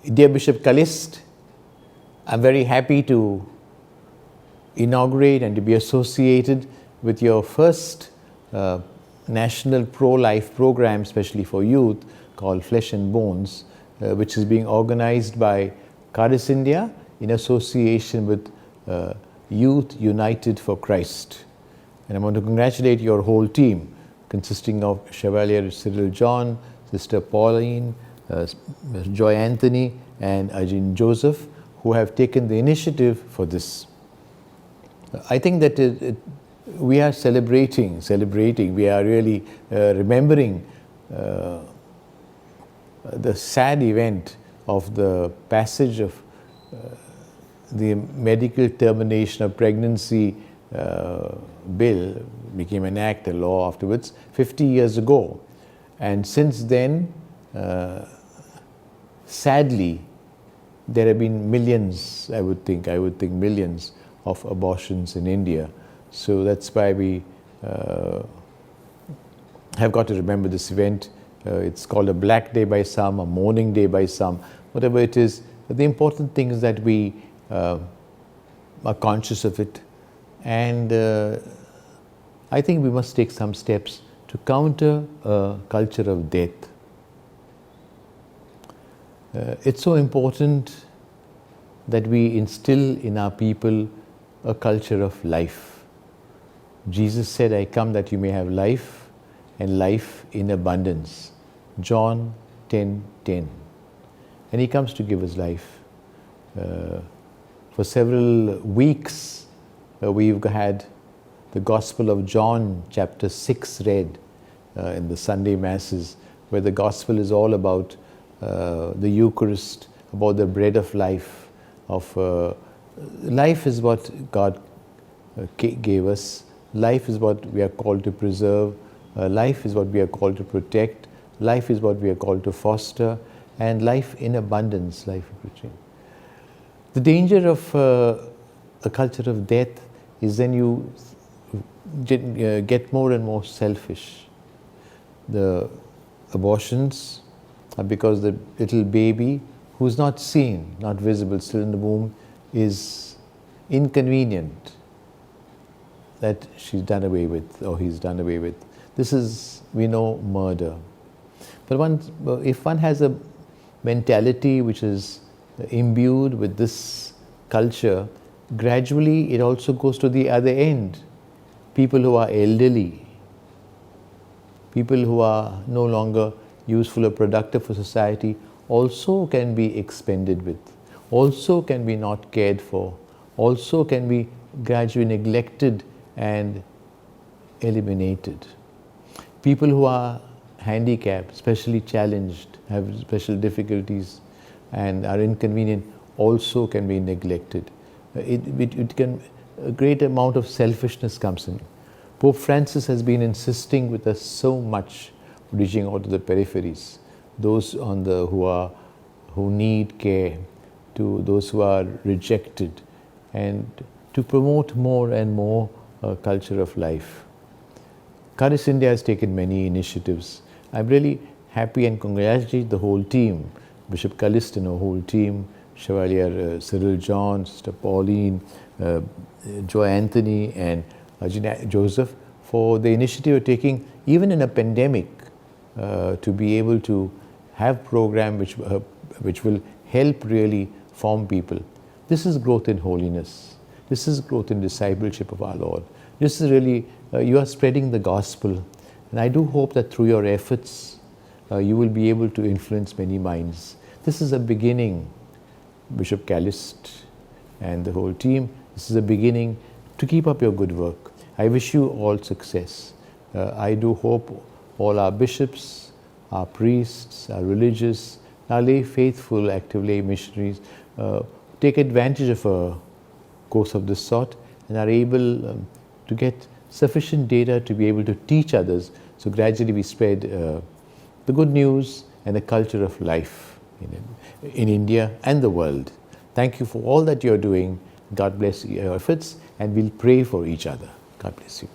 Dear Bishop Callist, I'm very happy to inaugurate and to be associated with your first national pro-life program, especially for youth, called Flesh and Bones, which is being organized by Charis India in association with Youth United for Christ. And I want to congratulate your whole team, consisting of Chevalier Cyril John, Sister Pauline, Joy Anthony, and Ajin Joseph, who have taken the initiative for this. I think that we are celebrating, we are really remembering the sad event of the passage of the medical termination of pregnancy bill, became an act, a law afterwards, 50 years ago. And since then, sadly, there have been millions, I would think millions of abortions in India. So that's why we have got to remember this event. It's called a black day by some, a mourning day by some, whatever it is. The important thing is that we are conscious of it. And I think we must take some steps to counter a culture of death. It's so important that we instill in our people a culture of life. Jesus said, I come that you may have life and life in abundance. John 10:10. And he comes to give us life. For several weeks, we've had the Gospel of John chapter 6 read in the Sunday Masses, where the Gospel is all about the Eucharist, about the bread of life. Life is what God gave us. Life is what we are called to preserve. Life is what we are called to protect. Life is what we are called to foster. And life in abundance, life of preaching. The danger of a culture of death is then you get more and more selfish. The abortions are because the little baby who's not seen, not visible, still in the womb, is inconvenient, that she's done away with or he's done away with. This is, we know, murder. But if one has a mentality which is imbued with this culture, gradually it also goes to the other end. People who are elderly, people who are no longer useful or productive for society, also can be expended with, also can be not cared for, also can be gradually neglected and eliminated. People who are handicapped, specially challenged, have special difficulties and are inconvenient, also can be neglected. A great amount of selfishness comes in. Pope Francis has been insisting with us so much, reaching out to the peripheries, those who need care, to those who are rejected, and to promote more and more a culture of life. Charis India has taken many initiatives. I'm really happy and congratulate the whole team, Bishop Callist and the whole team, Chevalier Cyril John, Sister Pauline, Joy Anthony, and Ajin Joseph, for the initiative of taking, even in a pandemic, to be able to have program which will help really form people. This is growth in holiness. This is growth in discipleship of our Lord. This is really, you are spreading the gospel. And I do hope that through your efforts, you will be able to influence many minds. This is a beginning, Bishop Callist and the whole team. This is a beginning to keep up your good work. I wish you all success. I do hope all our bishops, our priests, our religious, our lay faithful, active lay missionaries take advantage of a course of this sort and are able to get sufficient data to be able to teach others. So gradually we spread the good news and a culture of life in India and the world. Thank you for all that you're doing. God bless your efforts, and we'll pray for each other. God bless you.